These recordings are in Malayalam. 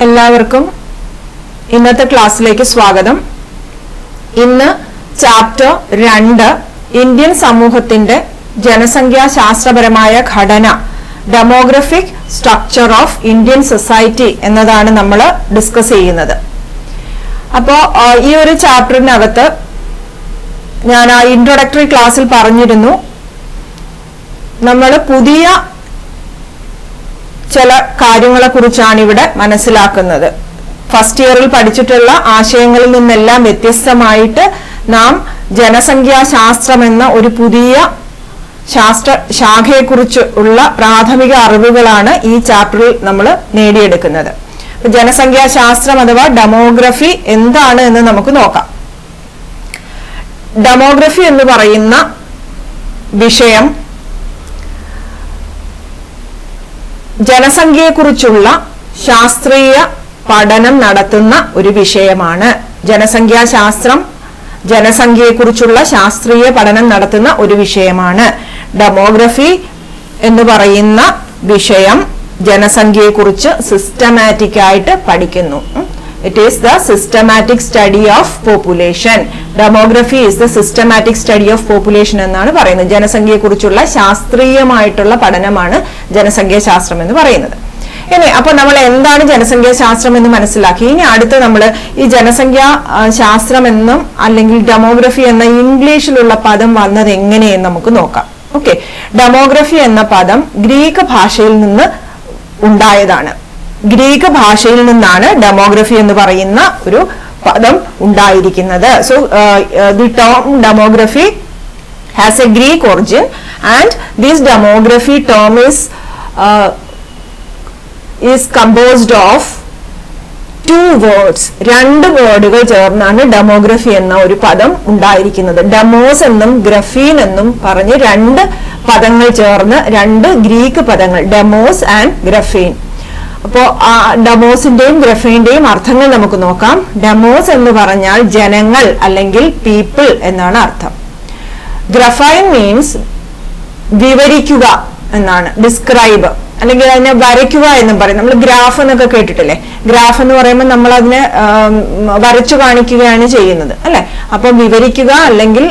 എല്ലാവർക്കും ഇന്നത്തെ ക്ലാസ്സിലേക്ക് സ്വാഗതം. ഇന്ന് ചാപ്റ്റർ 2 ഇന്ത്യൻ സമൂഹത്തിന്റെ ജനസംഖ്യാശാസ്ത്രപരമായ ഘടന demographic structure of Indian society എന്നതാണ് നമ്മൾ ഡിസ്കസ് ചെയ്യുന്നത്. അപ്പോൾ ഈ ഒരു ചാപ്റ്ററിനകത്ത് ഞാൻ ആ ഇൻട്രൊഡക്ടറി ക്ലാസ്സിൽ പറഞ്ഞിരുന്നു, നമ്മൾ പുതിയ ചില കാര്യങ്ങളെ കുറിച്ചാണ് ഇവിടെ മനസ്സിലാക്കുന്നത്. ഫസ്റ്റ് ഇയറിൽ പഠിച്ചിട്ടുള്ള ആശയങ്ങളിൽ നിന്നെല്ലാം വ്യത്യസ്തമായിട്ട് നാം ജനസംഖ്യാശാസ്ത്രം എന്ന ഒരു പുതിയ ശാസ്ത്ര ശാഖയെക്കുറിച്ച് ഉള്ള പ്രാഥമിക അറിവുകളാണ് ഈ ചാപ്റ്ററിൽ നമ്മൾ നേടിയെടുക്കുന്നത്. ജനസംഖ്യാശാസ്ത്രം അഥവാ ഡെമോഗ്രഫി എന്താണ് എന്ന് നമുക്ക് നോക്കാം. ഡെമോഗ്രഫി എന്ന് പറയുന്ന വിഷയം ജനസംഖ്യയെക്കുറിച്ചുള്ള ശാസ്ത്രീയ പഠനം നടത്തുന്ന ഒരു വിഷയമാണ്. ജനസംഖ്യാശാസ്ത്രം ജനസംഖ്യയെക്കുറിച്ചുള്ള ശാസ്ത്രീയ പഠനം നടത്തുന്ന ഒരു വിഷയമാണ്. ഡെമോഗ്രഫി എന്ന് പറയുന്ന വിഷയം ജനസംഖ്യയെക്കുറിച്ച് സിസ്റ്റമാറ്റിക് ആയിട്ട് പഠിക്കുന്നു. It is the systematic study of population. Demography is the systematic study of population എന്നാണ് പറയുന്നത്. ജനസംഖ്യയെക്കുറിച്ചുള്ള ശാസ്ത്രീയമായിട്ടുള്ള പഠനമാണ് ജനസംഖ്യാശാസ്ത്രം എന്ന് പറയുന്നത്. ഇനി അപ്പൊ നമ്മൾ എന്താണ് ജനസംഖ്യാശാസ്ത്രം എന്ന് മനസ്സിലാക്കി. ഇനി അടുത്ത് നമ്മൾ ഈ ജനസംഖ്യാ ശാസ്ത്രം എന്നും അല്ലെങ്കിൽ ഡെമോഗ്രഫി എന്ന ഇംഗ്ലീഷിലുള്ള പദം വന്നത് എങ്ങനെയെന്ന് നമുക്ക് നോക്കാം. ഓക്കെ, ഡെമോഗ്രഫി എന്ന പദം ഗ്രീക്ക് ഭാഷയിൽ നിന്ന് ഉണ്ടായതാണ്. ഗ്രീക്ക് ഭാഷയിൽ നിന്നാണ് ഡെമോഗ്രഫി എന്ന് പറയുന്ന ഒരു പദം ഉണ്ടായിരിക്കുന്നത്. So the term demography has A Greek origin and this demography term is composed of 2 words. 2 വേർഡുകൾ ചേർന്നാണ് ഡെമോഗ്രഫി എന്ന ഒരു പദം ഉണ്ടായിരിക്കുന്നത്. ഡെമോസ് എന്നും ഗ്രഫീൻ എന്നും പറഞ്ഞ് 2 പദങ്ങൾ ചേർന്ന് 2 ഗ്രീക്ക് പദങ്ങൾ, ഡെമോസ് ആൻഡ് ഗ്രഫീൻ. അപ്പോ ആ ഡെമോസിന്റെയും ഗ്രഫീന്റെയും അർത്ഥങ്ങൾ നമുക്ക് നോക്കാം. ഡെമോസ് എന്ന് പറഞ്ഞാൽ ജനങ്ങൾ അല്ലെങ്കിൽ പീപ്പിൾ എന്നാണ് അർത്ഥം. ഗ്രഫൈൻ മീൻസ് വിവരിക്കുക എന്നാണ്, ഡിസ്ക്രൈബ് അല്ലെങ്കിൽ അതിനെ വരയ്ക്കുക എന്നും പറയും. നമ്മൾ ഗ്രാഫ് എന്നൊക്കെ കേട്ടിട്ടില്ലേ? ഗ്രാഫ് എന്ന് പറയുമ്പോൾ നമ്മൾ അതിനെ വരച്ചു കാണിക്കുകയാണ് ചെയ്യുന്നത് അല്ലെ? അപ്പൊ വിവരിക്കുക അല്ലെങ്കിൽ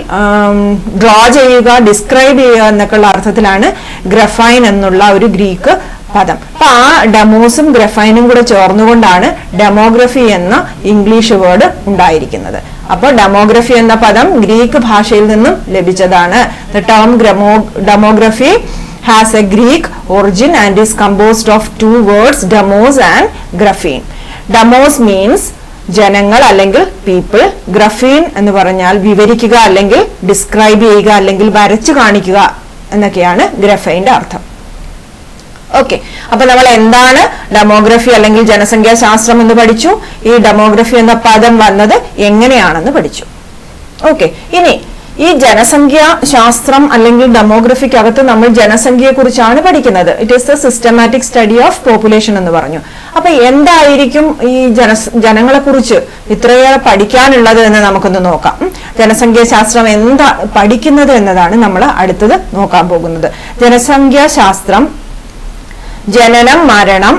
ഡ്രോ ചെയ്യുക, ഡിസ്ക്രൈബ് ചെയ്യുക എന്നൊക്കെയുള്ള അർത്ഥത്തിലാണ് ഗ്രഫൈൻ എന്നുള്ള ഒരു ഗ്രീക്ക് പദം. അപ്പൊ ആ ഡെമോസും ഗ്രഫൈനും കൂടെ ചേർന്നുകൊണ്ടാണ് ഡെമോഗ്രഫി എന്ന ഇംഗ്ലീഷ് വേർഡ് ഉണ്ടായിരിക്കുന്നത്. അപ്പൊ ഡെമോഗ്രഫി എന്ന പദം ഗ്രീക്ക് ഭാഷയിൽ നിന്നും ലഭിച്ചതാണ്. The term demography has a Greek origin and is composed of 2 words, demos and graphene. Demos means ജനങ്ങൾ അല്ലെങ്കിൽ പീപ്പിൾ. ഗ്രഫീൻ എന്ന് പറഞ്ഞാൽ വിവരിക്കുക അല്ലെങ്കിൽ ഡിസ്ക്രൈബ് ചെയ്യുക അല്ലെങ്കിൽ വരച്ചു കാണിക്കുക എന്നൊക്കെയാണ് ഗ്രഫൈന്റെ അർത്ഥം. ഓക്കെ, അപ്പൊ നമ്മൾ എന്താണ് ഡെമോഗ്രഫി അല്ലെങ്കിൽ ജനസംഖ്യാശാസ്ത്രം എന്ന് പഠിച്ചു. ഈ ഡെമോഗ്രഫി എന്ന പദം വന്നത് എങ്ങനെയാണെന്ന് പഠിച്ചു. ഓക്കെ, ഇനി ഈ ജനസംഖ്യാ ശാസ്ത്രം അല്ലെങ്കിൽ ഡെമോഗ്രഫിക്കകത്ത് നമ്മൾ ജനസംഖ്യയെ കുറിച്ചാണ് പഠിക്കുന്നത്. It is the systematic study of population എന്ന് പറഞ്ഞു. അപ്പൊ എന്തായിരിക്കും ഈ ജനങ്ങളെ കുറിച്ച് ഇത്രയേറെ പഠിക്കാനുള്ളത് എന്ന് നമുക്കൊന്ന് നോക്കാം. ജനസംഖ്യാശാസ്ത്രം എന്താ പഠിക്കുന്നത് എന്നതാണ് നമ്മൾ അടുത്തത് നോക്കാൻ പോകുന്നത്. ജനസംഖ്യാശാസ്ത്രം ജനനം, മരണം,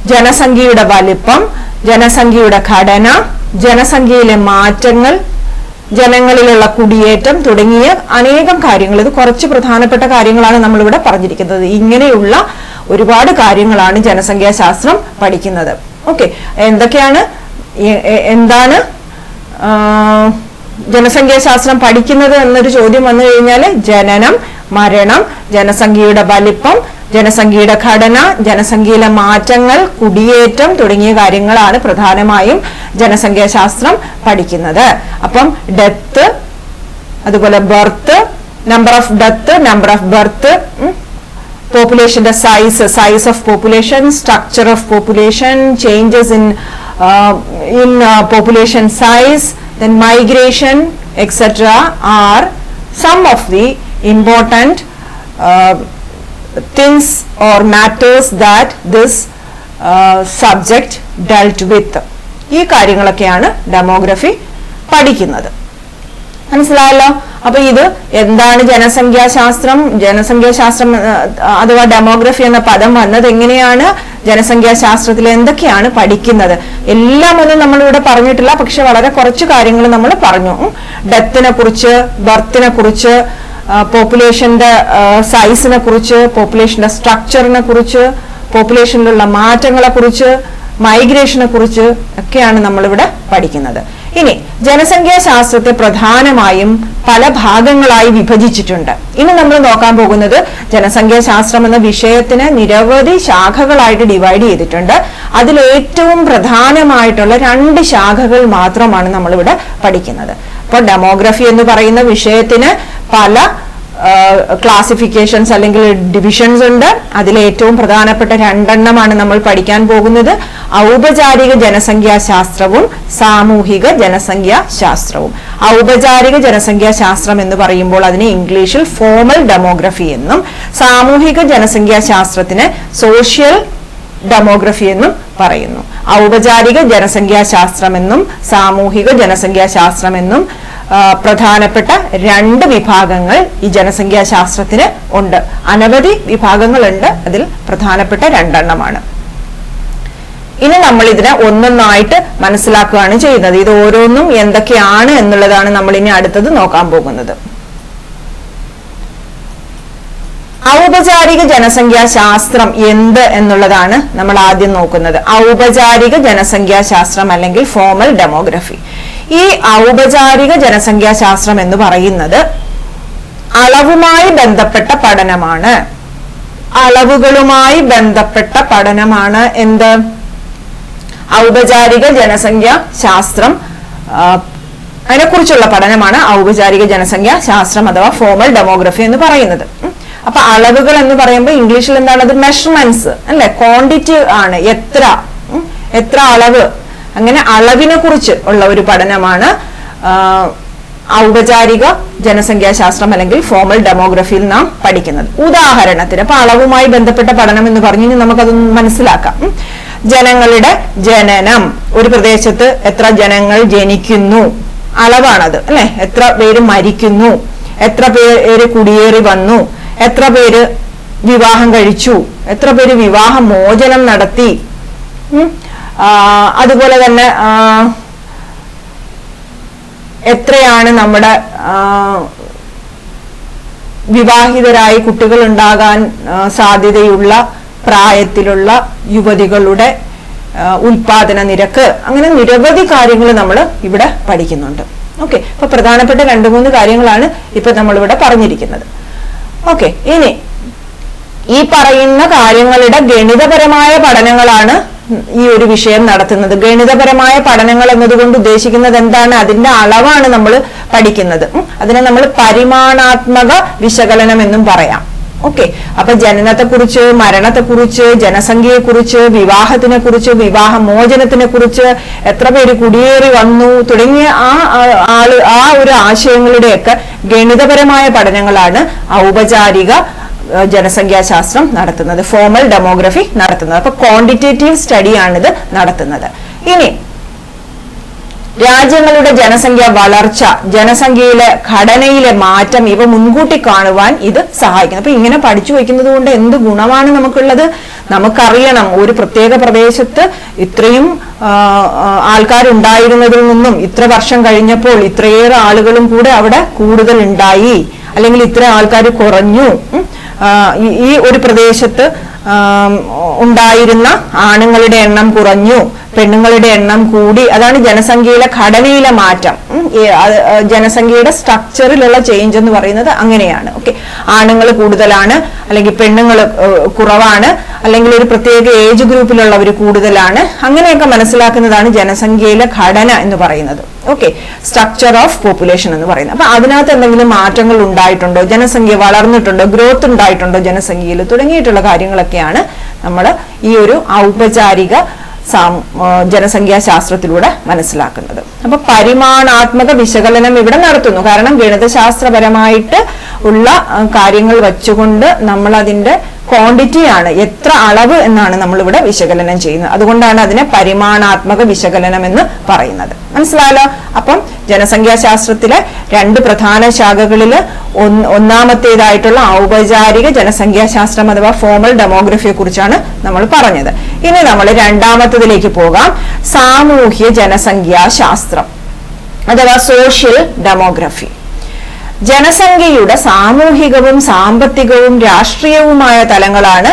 ജനസംഖ്യയുടെ വലിപ്പം, ജനസംഖ്യയുടെ ഘടന, ജനസംഖ്യയിലെ മാറ്റങ്ങൾ, ജനങ്ങളിലുള്ള കുടിയേറ്റം തുടങ്ങിയ അനേകം കാര്യങ്ങൾ, ഇത് കുറച്ച് പ്രധാനപ്പെട്ട കാര്യങ്ങളാണ് നമ്മളിവിടെ പറഞ്ഞിരിക്കുന്നത്. ഇങ്ങനെയുള്ള ഒരുപാട് കാര്യങ്ങളാണ് ജനസംഖ്യാശാസ്ത്രം പഠിക്കുന്നത്. ഓക്കെ, എന്താണ് ജനസംഖ്യാശാസ്ത്രം പഠിക്കുന്നത് എന്നൊരു ചോദ്യം വന്നു കഴിഞ്ഞാൽ ജനനം, മരണം, ജനസംഖ്യയുടെ വലിപ്പം, ജനസംഖ്യയുടെ ഘടന, ജനസംഖ്യയിലെ മാറ്റങ്ങൾ, കുടിയേറ്റം തുടങ്ങിയ കാര്യങ്ങളാണ് പ്രധാനമായും ജനസംഖ്യാശാസ്ത്രം പഠിക്കുന്നത്. അപ്പം ഡെത്ത്, അതുപോലെ birth, number of death, number of birth, പോപ്പുലേഷന്റെ size of population, structure of population, changes in population size, then migration, etc. are some of the important things or matters that this subject dealt with. ഈ കാര്യങ്ങളൊക്കെയാണ് ഡെമോഗ്രഫി പഠിക്കുന്നത്. മനസ്സിലായല്ലോ? അപ്പൊ ഇത് എന്താണ് ജനസംഖ്യാശാസ്ത്രം, ജനസംഖ്യാശാസ്ത്രം അഥവാ ഡെമോഗ്രഫി എന്ന പദം വന്നത് എങ്ങനെയാണ്, ജനസംഖ്യാശാസ്ത്രത്തിൽ എന്തൊക്കെയാണ് പഠിക്കുന്നത്, എല്ലാം ഒന്നും നമ്മളിവിടെ പറഞ്ഞിട്ടില്ല. പക്ഷെ വളരെ കുറച്ച് കാര്യങ്ങൾ നമ്മൾ പറഞ്ഞു. ഡെത്തിനെ കുറിച്ച്, ബർത്തിനെ കുറിച്ച്, പോപ്പുലേഷന്റെ സൈസിനെ കുറിച്ച്, പോപ്പുലേഷന്റെ സ്ട്രക്ചറിനെ കുറിച്ച്, പോപ്പുലേഷനിലുള്ള മാറ്റങ്ങളെ കുറിച്ച്, മൈഗ്രേഷനെ കുറിച്ച് ഒക്കെയാണ് നമ്മളിവിടെ പഠിക്കുന്നത്. ഇനി ജനസംഖ്യാശാസ്ത്രത്തെ പ്രധാനമായും പല ഭാഗങ്ങളായി വിഭജിച്ചിട്ടുണ്ട്. ഇനി നമ്മൾ നോക്കാൻ പോകുന്നത് ജനസംഖ്യാശാസ്ത്രം എന്ന വിഷയത്തിന് നിരവധി ശാഖകളായിട്ട് ഡിവൈഡ് ചെയ്തിട്ടുണ്ട്. അതിൽ ഏറ്റവും പ്രധാനമായിട്ടുള്ള 2 ശാഖകൾ മാത്രമാണ് നമ്മളിവിടെ പഠിക്കുന്നത്. അപ്പോൾ ഡെമോഗ്രഫി എന്ന് പറയുന്ന വിഷയത്തിന് പല ക്ലാസിഫിക്കേഷൻസ് അല്ലെങ്കിൽ ഡിവിഷൻസ് ഉണ്ട്. അതിൽ ഏറ്റവും പ്രധാനപ്പെട്ട 2 എണ്ണമാണ് നമ്മൾ പഠിക്കാൻ പോകുന്നത്. ഔപചാരിക ജനസംഖ്യാശാസ്ത്രവും സാമൂഹിക ജനസംഖ്യാശാസ്ത്രവും. ഔപചാരിക ജനസംഖ്യാശാസ്ത്രം എന്ന് പറയുമ്പോൾ അതിനെ ഇംഗ്ലീഷിൽ ഫോർമൽ ഡെമോഗ്രഫി എന്നും, സാമൂഹിക ജനസംഖ്യാശാസ്ത്രത്തിന് സോഷ്യൽ ഡെമോഗ്രഫി എന്നും പറയുന്നു. ഔപചാരിക ജനസംഖ്യാശാസ്ത്രമെന്നും സാമൂഹിക ജനസംഖ്യാശാസ്ത്രമെന്നും പ്രധാനപ്പെട്ട 2 വിഭാഗങ്ങൾ ഈ ജനസംഖ്യാശാസ്ത്രത്തിന് ഉണ്ട്. അനവധി വിഭാഗങ്ങളുണ്ട്, അതിൽ പ്രധാനപ്പെട്ട 2 എണ്ണമാണ്. ഇനി നമ്മൾ ഇതിനെ ഒന്നൊന്നായിട്ട് മനസ്സിലാക്കുകയാണ് ചെയ്യുന്നത്. ഇത് ഓരോന്നും എന്തൊക്കെയാണ് എന്നുള്ളതാണ് നമ്മൾ ഇനി അടുത്തത് നോക്കാൻ പോകുന്നത്. ഔപചാരിക ജനസംഖ്യാശാസ്ത്രം എന്ത് എന്നുള്ളതാണ് നമ്മൾ ആദ്യം നോക്കുന്നത്. ഔപചാരിക ജനസംഖ്യാശാസ്ത്രം അല്ലെങ്കിൽ ഫോർമൽ ഡെമോഗ്രഫി. ഈ ഔപചാരിക ജനസംഖ്യാശാസ്ത്രം എന്ന് പറയുന്നത് അളവുമായി ബന്ധപ്പെട്ട പഠനമാണ്. അളവുകളുമായി ബന്ധപ്പെട്ട പഠനമാണ് എന്ത്? ഔപചാരിക ജനസംഖ്യാശാസ്ത്രം. അതിനെക്കുറിച്ചുള്ള പഠനമാണ് ഔപചാരിക ജനസംഖ്യാശാസ്ത്രം അഥവാ ഫോർമൽ ഡെമോഗ്രഫി എന്ന് പറയുന്നത്. അപ്പൊ അളവുകൾ എന്ന് പറയുമ്പോൾ ഇംഗ്ലീഷിൽ എന്താണ് അത്? മെഷർമെന്റ്സ് അല്ലെ, ക്വാണ്ടിറ്റി ആണ്. എത്ര അളവ്, അങ്ങനെ അളവിനെ കുറിച്ച് ഉള്ള ഒരു പഠനമാണ് ഔപചാരിക ജനസംഖ്യാശാസ്ത്രം അല്ലെങ്കിൽ ഫോർമൽ ഡെമോഗ്രഫിയിൽ നാം പഠിക്കുന്നത്. ഉദാഹരണത്തിന് ഇപ്പൊ അളവുമായി ബന്ധപ്പെട്ട പഠനം എന്ന് പറഞ്ഞു നമുക്കതൊന്ന് മനസ്സിലാക്കാം. ജനങ്ങളുടെ ജനനം, ഒരു പ്രദേശത്ത് എത്ര ജനങ്ങൾ ജനിക്കുന്നു, അളവാണത് അല്ലെ. എത്ര പേര് മരിക്കുന്നു, എത്ര പേര് കുടിയേറി വന്നു, എത്ര പേര് വിവാഹം കഴിച്ചു, എത്ര പേര് വിവാഹ മോചനം നടത്തി, അതുപോലെ തന്നെ എത്രയാണ് നമ്മുടെ വിവാഹിതരായി കുട്ടികൾ ഉണ്ടാകാൻ സാധ്യതയുള്ള പ്രായത്തിലുള്ള യുവതികളുടെ ഉൽപാദന നിരക്ക്, അങ്ങനെ നിരവധി കാര്യങ്ങൾ നമ്മൾ ഇവിടെ പഠിക്കുന്നുണ്ട്. ഓക്കെ, അപ്പൊ പ്രധാനപ്പെട്ട 2-3 കാര്യങ്ങളാണ് ഇപ്പൊ നമ്മളിവിടെ പറഞ്ഞിരിക്കുന്നത്. ഓക്കെ, ഇനി ഈ പറയുന്ന കാര്യങ്ങളുടെ ഗണിതപരമായ പഠനങ്ങളാണ് ഈ ഒരു വിഷയം നടത്തുന്നത്. ഗണിതപരമായ പഠനങ്ങൾ എന്നതുകൊണ്ട് ഉദ്ദേശിക്കുന്നത് എന്താണ്? അതിന്റെ അളവാണ് നമ്മൾ പഠിക്കുന്നത്. അതിനെ നമ്മൾ പരിമാണാത്മക വിശകലനം എന്നും പറയാം. ഓക്കെ, അപ്പൊ ജനനത്തെക്കുറിച്ച്, മരണത്തെക്കുറിച്ച്, ജനസംഖ്യയെക്കുറിച്ച്, വിവാഹത്തിനെ കുറിച്ച്, വിവാഹ മോചനത്തിനെ കുറിച്ച്, എത്ര പേര് കുടിയേറി വന്നു തുടങ്ങിയ ആ ഒരു ആശയങ്ങളുടെയൊക്കെ ഗണിതപരമായ പഠനങ്ങളാണ് ഔപചാരിക ജനസംഖ്യാശാസ്ത്രം നടത്തുന്നത്, ഫോർമൽ ഡെമോഗ്രഫി നടത്തുന്നത്. അപ്പൊ ക്വാണ്ടിറ്റേറ്റീവ് സ്റ്റഡിയാണിത് നടത്തുന്നത്. ഇനി രാജ്യങ്ങളുടെ ജനസംഖ്യ വളർച്ച, ജനസംഖ്യയിലെ ഘടനയിലെ മാറ്റം ഇവ മുൻകൂട്ടി കാണുവാൻ ഇത് സഹായിക്കുന്നു. അപ്പൊ ഇങ്ങനെ പഠിച്ചു വയ്ക്കുന്നത് കൊണ്ട് എന്ത് ഗുണമാണ് നമുക്കുള്ളത്? നമുക്കറിയണം ഒരു പ്രത്യേക പ്രദേശത്ത് ഇത്രയും ആൾക്കാരുണ്ടായിരുന്നതിൽ നിന്നും ഇത്ര വർഷം കഴിഞ്ഞപ്പോൾ ഇത്രയേറെ ആളുകളും കൂടെ അവിടെ കൂടുതൽ ഉണ്ടായി, അല്ലെങ്കിൽ ഇത്ര ആൾക്കാർ കുറഞ്ഞു. ഈ ഒരു പ്രദേശത്ത് ഉണ്ടായിരുന്ന ആണുങ്ങളുടെ എണ്ണം കുറഞ്ഞു, പെണ്ണുങ്ങളുടെ എണ്ണം കൂടി. അതാണ് ജനസംഖ്യയിലെ ഘടനയിലെ മാറ്റം. ജനസംഖ്യയുടെ സ്ട്രക്ചറിലുള്ള ചേഞ്ച് എന്ന് പറയുന്നത് അങ്ങനെയാണ്. ഓക്കെ, ആണുങ്ങൾ കൂടുതലാണ്, അല്ലെങ്കിൽ പെണ്ണുങ്ങൾ കുറവാണ്, അല്ലെങ്കിൽ ഒരു പ്രത്യേക ഏജ് ഗ്രൂപ്പിലുള്ളവർ കൂടുതലാണ്, അങ്ങനെയൊക്കെ മനസ്സിലാക്കുന്നതാണ് ജനസംഖ്യയിലെ ഘടന എന്ന് പറയുന്നത്. ഓക്കെ, സ്ട്രക്ചർ ഓഫ് പോപ്പുലേഷൻ എന്ന് പറയുന്നത്. അപ്പൊ അതിനകത്ത് എന്തെങ്കിലും മാറ്റങ്ങൾ ഉണ്ടായിട്ടുണ്ടോ, ജനസംഖ്യ വളർന്നിട്ടുണ്ടോ, ഗ്രോത്ത് ഉണ്ടായിട്ടുണ്ടോ ജനസംഖ്യയിൽ, തുടങ്ങിയിട്ടുള്ള കാര്യങ്ങളൊക്കെയാണ് നമ്മൾ ഈ ഒരു ഔപചാരിക ജനസംഖ്യാശാസ്ത്രത്തിലൂടെ മനസ്സിലാക്കുന്നത്. അപ്പൊ പരിമാണാത്മക വിശകലനം ഇവിടെ നടത്തുന്നു. കാരണം ഗണിതശാസ്ത്രപരമായിട്ട് ഉള്ള കാര്യങ്ങൾ വെച്ചുകൊണ്ട് നമ്മൾ അതിന്റെ ക്വാണ്ടിറ്റിയാണ്, എത്ര അളവ് എന്നാണ് നമ്മൾ ഇവിടെ വിശകലനം ചെയ്യുന്നത്. അതുകൊണ്ടാണ് അതിനെ പരിമാണാത്മക വിശകലനം എന്ന് പറയുന്നത്. മനസ്സിലായല്ലോ? അപ്പം ജനസംഖ്യാശാസ്ത്രത്തിലെ രണ്ട് പ്രധാന ശാഖകളിൽ ഒന്നാമത്തേതായിട്ടുള്ള ഔപചാരിക ജനസംഖ്യാശാസ്ത്രം അഥവാ ഫോമൽ ഡെമോഗ്രഫിയെ കുറിച്ചാണ് നമ്മൾ പറഞ്ഞത്. ഇനി നമ്മൾ രണ്ടാമത്തതിലേക്ക് പോകാം, സാമൂഹ്യ ജനസംഖ്യാശാസ്ത്രം അഥവാ സോഷ്യൽ ഡെമോഗ്രഫി. ജനസംഖ്യയുടെ സാമൂഹികവും സാമ്പത്തികവും രാഷ്ട്രീയവുമായ തലങ്ങളാണ്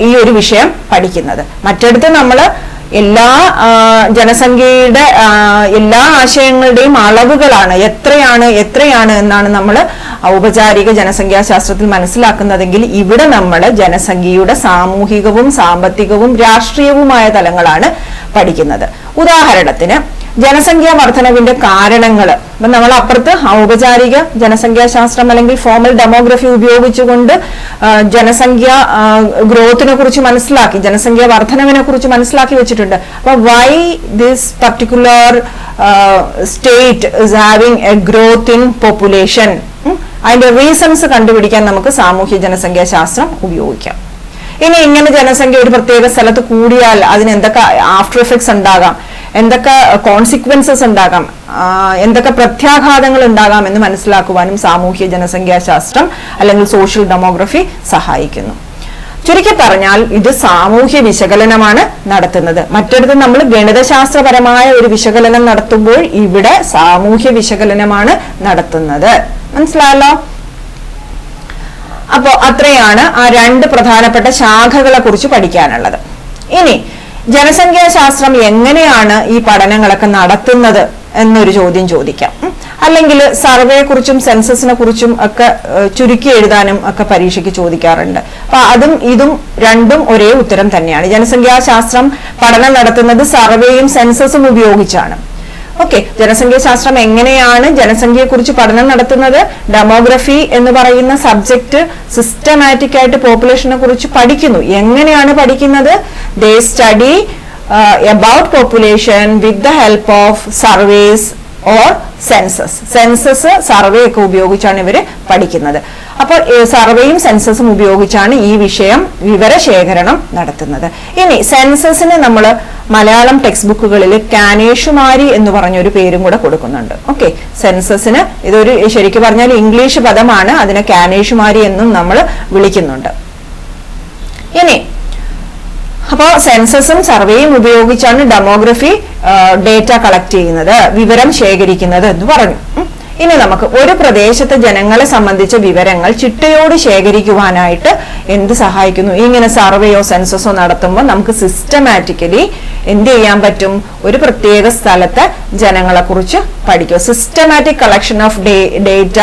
ഈ ഒരു വിഷയം പഠിക്കുന്നത്. മറ്റിടത്ത് നമ്മൾ എല്ലാ ജനസംഖ്യയുടെ എല്ലാ ആശയങ്ങളുടെയും അളവുകളാണ്, എത്രയാണ് എന്നാണ് നമ്മൾ ഔപചാരിക ജനസംഖ്യാശാസ്ത്രത്തിൽ മനസ്സിലാക്കുന്നതെങ്കിൽ ഇവിടെ നമ്മൾ ജനസംഖ്യയുടെ സാമൂഹികവും സാമ്പത്തികവും രാഷ്ട്രീയവുമായ തലങ്ങളാണ് പഠിക്കുന്നത്. ഉദാഹരണത്തിന് ജനസംഖ്യാ വർധനവിന്റെ കാരണങ്ങൾ. അപ്പൊ നമ്മൾ അപ്പുറത്ത് ഔപചാരിക ജനസംഖ്യാശാസ്ത്രം അല്ലെങ്കിൽ ഫോമൽ ഡെമോഗ്രഫി ഉപയോഗിച്ചുകൊണ്ട് ജനസംഖ്യ ഗ്രോത്തിനെ കുറിച്ച് മനസ്സിലാക്കി, ജനസംഖ്യാ വർധനവിനെ കുറിച്ച് മനസ്സിലാക്കി വെച്ചിട്ടുണ്ട്. അപ്പൊ why this particular state is having A growth in population, അതിന്റെ റീസൺസ് കണ്ടുപിടിക്കാൻ നമുക്ക് സാമൂഹ്യ ജനസംഖ്യാശാസ്ത്രം ഉപയോഗിക്കാം. ഇനി ഇങ്ങനെ ജനസംഖ്യ ഒരു പ്രത്യേക സ്ഥലത്ത് കൂടിയാൽ അതിന് എന്തൊക്കെ ആഫ്റ്റർ എഫക്ട്സ് ഉണ്ടാകാം, എന്തൊക്കെ കോൺസിക്വൻസസ് ഉണ്ടാകാം, എന്തൊക്കെ പ്രത്യാഘാതങ്ങൾ ഉണ്ടാകാം എന്ന് മനസ്സിലാക്കുവാനും സാമൂഹ്യ ജനസംഖ്യാശാസ്ത്രം അല്ലെങ്കിൽ സോഷ്യൽ ഡെമോഗ്രഫി സഹായിക്കുന്നു. ചുരുക്കി പറഞ്ഞാൽ ഇത് സാമൂഹ്യ വിശകലനമാണ് നടത്തുന്നത്. മറ്റൊരിടത്ത് നമ്മൾ ഗണിതശാസ്ത്രപരമായ ഒരു വിശകലനം നടത്തുമ്പോൾ ഇവിടെ സാമൂഹ്യ വിശകലനമാണ് നടത്തുന്നത്. മനസ്സിലായല്ലോ? അപ്പോ അത്രയാണ് ആ രണ്ട് പ്രധാനപ്പെട്ട ശാഖകളെ കുറിച്ച് പഠിക്കാനുള്ളത്. ഇനി ജനസംഖ്യാശാസ്ത്രം എങ്ങനെയാണ് ഈ പഠനങ്ങളൊക്കെ നടത്തുന്നത് എന്നൊരു ചോദ്യം ചോദിക്കാം. അല്ലെങ്കിൽ സർവേയെ കുറിച്ചും സെൻസസിനെ കുറിച്ചും ഒക്കെ ചുരുക്കി എഴുതാനും ഒക്കെ പരീക്ഷയ്ക്ക് ചോദിക്കാറുണ്ട്. അപ്പൊ അതും ഇതും രണ്ടും ഒരേ ഉത്തരം തന്നെയാണ്. ജനസംഖ്യാശാസ്ത്രം പഠനം നടത്തുന്നത് സർവേയും സെൻസസും ഉപയോഗിച്ചാണ്. ഓക്കെ, ജനസംഖ്യാശാസ്ത്രം എങ്ങനെയാണ് ജനസംഖ്യയെ കുറിച്ച് പഠനം നടത്തുന്നത്? ഡെമോഗ്രഫി എന്ന് പറയുന്ന സബ്ജക്ട് സിസ്റ്റമാറ്റിക് ആയിട്ട് പോപ്പുലേഷനെ കുറിച്ച് പഠിക്കുന്നു. എങ്ങനെയാണ് പഠിക്കുന്നത്? ദേ study about population with the help of surveys or census survey ഒക്കെ ഉപയോഗിച്ചാണ് ഇവര് പഠിക്കുന്നത്. അപ്പോൾ സർവേയും സെൻസസും ഉപയോഗിച്ചാണ് ഈ വിഷയം വിവരശേഖരണം നടത്തുന്നത്. ഇനി സെൻസസിന് നമ്മൾ മലയാളം ടെക്സ്റ്റ് ബുക്കുകളിൽ കാനേഷുമാരി എന്ന് പറഞ്ഞൊരു പേരും കൂടെ കൊടുക്കുന്നുണ്ട്. ഓക്കെ, സെൻസസിന് ഇതൊരു ശരിക്കും പറഞ്ഞാൽ ഇംഗ്ലീഷ് പദമാണ്, അതിനെ കാനേഷുമാരി എന്നും നമ്മൾ വിളിക്കുന്നുണ്ട്. ഇനി അപ്പോൾ സെൻസസും സർവേയും ഉപയോഗിച്ചാണ് ഡെമോഗ്രഫി ഡേറ്റ കളക്ട് ചെയ്യുന്നത്, വിവരം ശേഖരിക്കുന്നത് എന്ന് പറഞ്ഞു. ഇനി നമുക്ക് ഒരു പ്രദേശത്തെ ജനങ്ങളെ സംബന്ധിച്ച വിവരങ്ങൾ ചിട്ടയോട് ശേഖരിക്കുവാനായിട്ട് എന്ത് സഹായിക്കുന്നു? ഇങ്ങനെ സർവേയോ സെൻസസോ നടത്തുമ്പോൾ നമുക്ക് സിസ്റ്റമാറ്റിക്കലി എന്ത് ചെയ്യാൻ പറ്റും? ഒരു പ്രത്യേക സ്ഥലത്തെ ജനങ്ങളെ കുറിച്ച് പഠിക്കുക. Systematic collection of data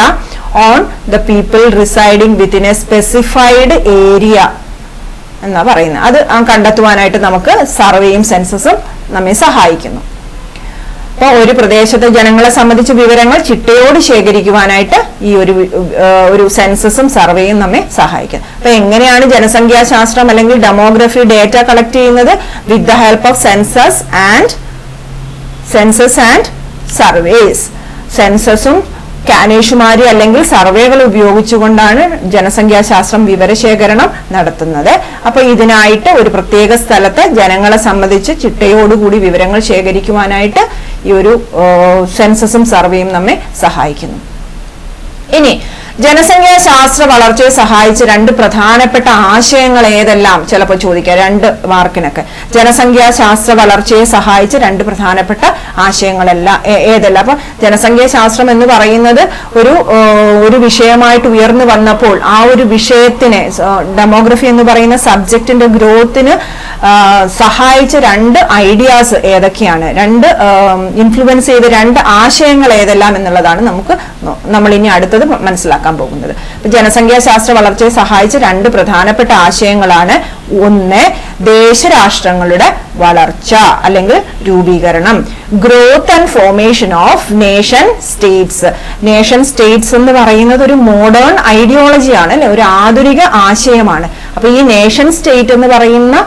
on the people residing within A specified area എന്നാ പറയുന്നത്. അത് കണ്ടെത്തുവാനായിട്ട് നമുക്ക് സർവേയും സെൻസസും നമ്മെ സഹായിക്കുന്നു. അപ്പോൾ ഒരു പ്രദേശത്തെ ജനങ്ങളെ സംബന്ധിച്ച വിവരങ്ങൾ ചിട്ടയോട് ശേഖരിക്കുവാനായിട്ട് ഈ ഒരു സെൻസസും സർവേയും നമ്മെ സഹായിക്കും. അപ്പൊ എങ്ങനെയാണ് ജനസംഖ്യാശാസ്ത്രം അല്ലെങ്കിൽ ഡെമോഗ്രഫി ഡേറ്റ കളക്ട് ചെയ്യുന്നത്? With the help of census and surveys. സെൻസസും കാനേഷുമാരി അല്ലെങ്കിൽ സർവേകൾ ഉപയോഗിച്ചുകൊണ്ടാണ് ജനസംഖ്യാശാസ്ത്രം വിവരശേഖരണം നടത്തുന്നത്. അപ്പൊ ഇതിനായിട്ട് ഒരു പ്രത്യേക സ്ഥലത്തെ ജനങ്ങളെ സംബന്ധിച്ച് ചിട്ടയോടുകൂടി വിവരങ്ങൾ ശേഖരിക്കുവാനായിട്ട് ഈ ഒരു സെൻസസും സർവേയും നമ്മെ സഹായിക്കുന്നു. ഇനി ജനസംഖ്യാശാസ്ത്ര വളർച്ചയെ സഹായിച്ച രണ്ട് പ്രധാനപ്പെട്ട ആശയങ്ങൾ ഏതെല്ലാം? ചിലപ്പോൾ ചോദിക്കാം 2 മാർക്കിനൊക്കെ. ജനസംഖ്യാശാസ്ത്ര വളർച്ചയെ സഹായിച്ച രണ്ട് പ്രധാനപ്പെട്ട ഏതെല്ലാം? അപ്പൊ ജനസംഖ്യാശാസ്ത്രം എന്ന് പറയുന്നത് ഒരു വിഷയമായിട്ട് ഉയർന്നു വന്നപ്പോൾ ആ ഒരു വിഷയത്തിനെ, ഡെമോഗ്രഫി എന്ന് പറയുന്ന സബ്ജക്റ്റിന്റെ ഗ്രോത്തിന് സഹായിച്ച 2 ഐഡിയാസ് ഏതൊക്കെയാണ്? ഇൻഫ്ലുവൻസ് ചെയ്ത 2 ആശയങ്ങൾ ഏതെല്ലാം എന്നുള്ളതാണ് നമ്മൾ ഇനി അടുത്തത് മനസ്സിലാക്കാൻ പോകുന്നത്. ജനസംഖ്യാശാസ്ത്ര വളർച്ചയെ സഹായിച്ച 2 പ്രധാനപ്പെട്ട ആശയങ്ങളാണ്. ഒന്ന്, ദേശരാഷ്ട്രങ്ങളുടെ വളർച്ച അല്ലെങ്കിൽ രൂപീകരണം. Growth and formation of nation States. Nation States എന്ന് പറയുന്നത് ഒരു മോഡേൺ ഐഡിയോളജിയാണ്, അല്ലെ, ഒരു ആധുനിക ആശയമാണ്. അപ്പൊ ഈ നേഷൻ സ്റ്റേറ്റ് എന്ന് പറയുന്ന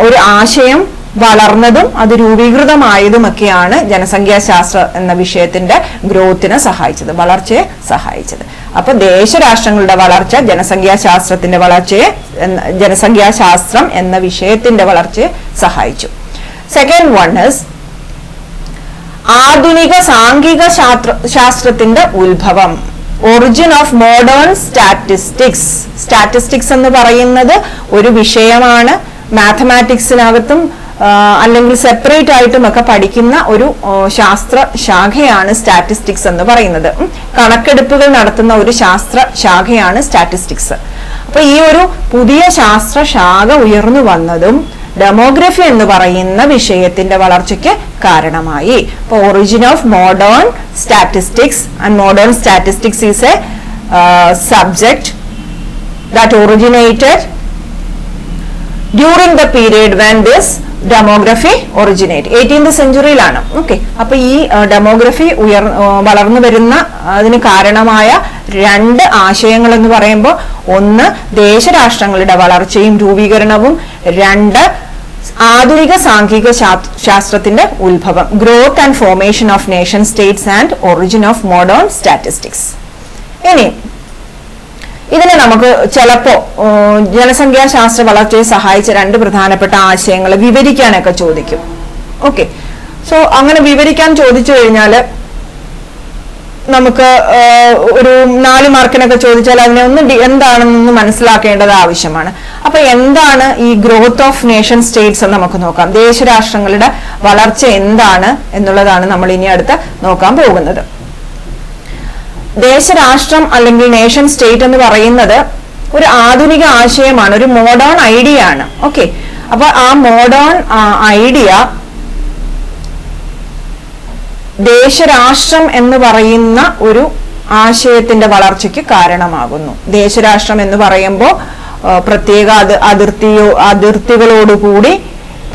ഒരു ആശയം വളർന്നതും അത് രൂപീകൃതമായതുമൊക്കെയാണ് ജനസംഖ്യാശാസ്ത്ര എന്ന വിഷയത്തിന്റെ ഗ്രോത്തിനെ സഹായിച്ചത്, വളർച്ചയെ സഹായിച്ചത്. അപ്പൊ ദേശരാഷ്ട്രങ്ങളുടെ വളർച്ച ജനസംഖ്യാശാസ്ത്രം എന്ന വിഷയത്തിന്റെ വളർച്ചയെ സഹായിച്ചു. സെക്കൻഡ് വൺ ഇസ് ആധുനിക സാംഖിക ശാസ്ത്രത്തിന്റെ ഉത്ഭവം. Origin of modern statistics. Statistics എന്ന് പറയുന്നത് ഒരു വിഷയമാണ്. മാത്തമാറ്റിക്സിനകത്തും അല്ലെങ്കിൽ സെപ്പറേറ്റ് ആയിട്ടും ഒക്കെ പഠിക്കുന്ന ഒരു ശാസ്ത്ര ശാഖയാണ് സ്റ്റാറ്റിസ്റ്റിക്സ് എന്ന് പറയുന്നത്. കണക്കെടുപ്പുകൾ നടത്തുന്ന ഒരു ശാസ്ത്ര ശാഖയാണ് സ്റ്റാറ്റിസ്റ്റിക്സ്. അപ്പൊ ഈ ഒരു പുതിയ ശാസ്ത്ര ശാഖ ഉയർന്നു വന്നതും ഡെമോഗ്രഫി എന്ന് പറയുന്ന വിഷയത്തിന്റെ വളർച്ചയ്ക്ക് കാരണമായി. അപ്പൊ origin of modern statistics, and modern statistics is a subject that originated during the period when this demography originate 18th സെഞ്ചുറിയിലാണ്. ഓക്കെ, അപ്പൊ ഈ ഡെമോഗ്രഫി വളർന്നു വരുന്ന അതിന് കാരണമായ രണ്ട് ആശയങ്ങൾ എന്ന് പറയുമ്പോൾ, ഒന്ന് ദേശരാഷ്ട്രങ്ങളുടെ വളർച്ചയും രൂപീകരണവും, രണ്ട് ആധുനിക സാംഖിക ശാസ്ത്രത്തിന്റെ ഉത്ഭവം, growth and formation of nation States and origin of modern statistics. ഇനി ഇതിനെ നമുക്ക് ചിലപ്പോ ജനസംഖ്യാശാസ്ത്ര വളർച്ചയെ സഹായിച്ച രണ്ട് പ്രധാനപ്പെട്ട ആശയങ്ങൾ വിവരിക്കാനൊക്കെ ചോദിക്കും. ഓക്കെ, സോ അങ്ങനെ വിവരിക്കാൻ ചോദിച്ചു കഴിഞ്ഞാൽ നമുക്ക് ഒരു 4 മാർക്കിനൊക്കെ ചോദിച്ചാൽ അതിനെ ഒന്ന് എന്താണെന്നൊന്ന് മനസ്സിലാക്കേണ്ടത് ആവശ്യമാണ്. അപ്പൊ എന്താണ് ഈ ഗ്രോത്ത് ഓഫ് നേഷൻ സ്റ്റേറ്റ്സ് എന്ന് നമുക്ക് നോക്കാം. ദേശരാഷ്ട്രങ്ങളുടെ വളർച്ച എന്താണ് എന്നുള്ളതാണ് നമ്മൾ ഇനി അടുത്ത് നോക്കാൻ പോകുന്നത്. ദേശരാഷ്ട്രം അല്ലെങ്കിൽ നേഷൻ സ്റ്റേറ്റ് എന്ന് പറയുന്നത് ഒരു ആധുനിക ആശയമാണ്, ഒരു മോഡേൺ ഐഡിയ ആണ്. ഓക്കെ, അപ്പൊ ആ മോഡേൺ ഐഡിയ ദേശരാഷ്ട്രം എന്ന് പറയുന്ന ഒരു ആശയത്തിന്റെ വളർച്ചയ്ക്ക് കാരണമാകുന്നു. ദേശരാഷ്ട്രം എന്ന് പറയുമ്പോൾ പ്രത്യേക അതിർത്തികളോടുകൂടി,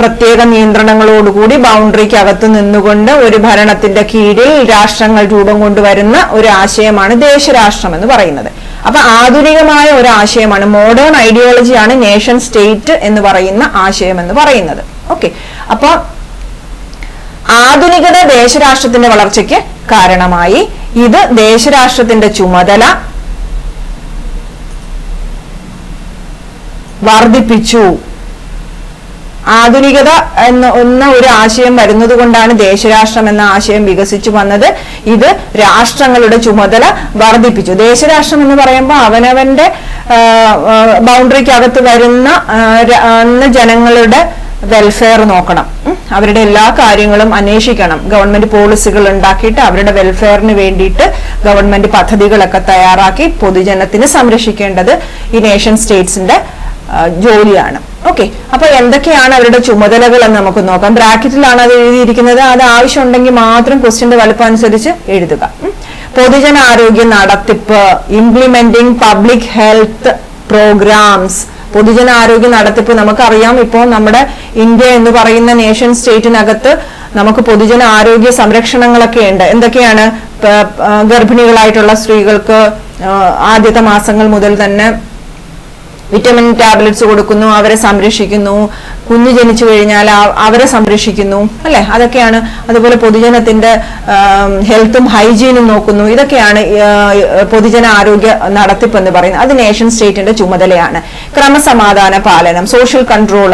പ്രത്യേക നിയന്ത്രണങ്ങളോടുകൂടി, ബൗണ്ടറിക്ക് അകത്ത് നിന്നുകൊണ്ട് ഒരു ഭരണത്തിന്റെ കീഴിൽ രാഷ്ട്രങ്ങൾ രൂപം കൊണ്ടുവരുന്ന ഒരു ആശയമാണ് ദേശരാഷ്ട്രം എന്ന് പറയുന്നത്. അപ്പൊ ആധുനികമായ ഒരു ആശയമാണ്, മോഡേൺ ഐഡിയോളജിയാണ് നേഷൻ സ്റ്റേറ്റ് എന്ന് പറയുന്ന ആശയം എന്ന് പറയുന്നത്. ഓക്കെ, അപ്പൊ ആധുനികത ദേശരാഷ്ട്രത്തിന്റെ വളർച്ചയ്ക്ക് കാരണമായി. ഇത് ദേശരാഷ്ട്രത്തിന്റെ ചുമതല വർദ്ധിപ്പിച്ചു. ആധുനികത എന്ന ഒരു ആശയം വരുന്നത് കൊണ്ടാണ് ദേശരാഷ്ട്രം എന്ന ആശയം വികസിച്ചു വന്നത്. ഇത് രാഷ്ട്രങ്ങളുടെ ചുമതല വർദ്ധിപ്പിച്ചു. ദേശരാഷ്ട്രം എന്ന് പറയുമ്പോൾ അവനവന്റെ ബൗണ്ടറിക്കകത്ത് വരുന്ന ജനങ്ങളുടെ വെൽഫെയർ നോക്കണം, അവരുടെ എല്ലാ കാര്യങ്ങളും അന്വേഷിക്കണം. ഗവൺമെന്റ് പോളിസികൾ ഉണ്ടാക്കിയിട്ട് അവരുടെ വെൽഫെയറിന് വേണ്ടിയിട്ട് ഗവൺമെന്റ് പദ്ധതികളൊക്കെ തയ്യാറാക്കി പൊതുജനത്തിന് സംരക്ഷിക്കേണ്ടത് ഈ നേഷൻ സ്റ്റേറ്റ്സിന്റെ ജോലിയാണ്. ഓക്കെ, അപ്പൊ എന്തൊക്കെയാണ് അവരുടെ ചുമതലകൾ എന്ന് നമുക്ക് നോക്കാം. ബ്രാക്കറ്റിലാണ് അത് എഴുതിയിരിക്കുന്നത്, അത് ആവശ്യമുണ്ടെങ്കിൽ മാത്രം ക്വസ്റ്റ്യന്റെ വലുപ്പം അനുസരിച്ച് എഴുതുക. പൊതുജനാരോഗ്യ നടത്തിപ്പ്, ഇംപ്ലിമെന്റിംഗ് പബ്ലിക് ഹെൽത്ത് പ്രോഗ്രാംസ്. പൊതുജനാരോഗ്യ നടത്തിപ്പ് നമുക്കറിയാം, ഇപ്പോൾ നമ്മുടെ ഇന്ത്യ എന്ന് പറയുന്ന നേഷൻ സ്റ്റേറ്റിനകത്ത് നമുക്ക് പൊതുജന ആരോഗ്യ സംരക്ഷണങ്ങളൊക്കെ ഉണ്ട്. എന്തൊക്കെയാണ്? ഗർഭിണികളായിട്ടുള്ള സ്ത്രീകൾക്ക് ആദ്യത്തെ മാസങ്ങൾ മുതൽ തന്നെ വിറ്റമിൻ ടാബ്ലറ്റ്സ് കൊടുക്കുന്നു, അവരെ സംരക്ഷിക്കുന്നു. കുഞ്ഞ് ജനിച്ചു കഴിഞ്ഞാൽ അവരെ സംരക്ഷിക്കുന്നു, അല്ലെ? അതൊക്കെയാണ്. അതുപോലെ പൊതുജനത്തിന്റെ ഹെൽത്തും ഹൈജീനും നോക്കുന്നു. ഇതൊക്കെയാണ് പൊതുജന ആരോഗ്യ നടത്തിപ്പ് എന്ന് പറയുന്നത്. അത് നേഷൻ സ്റ്റേറ്റിന്റെ ചുമതലയാണ്. ക്രമസമാധാന പാലനം, സോഷ്യൽ കൺട്രോൾ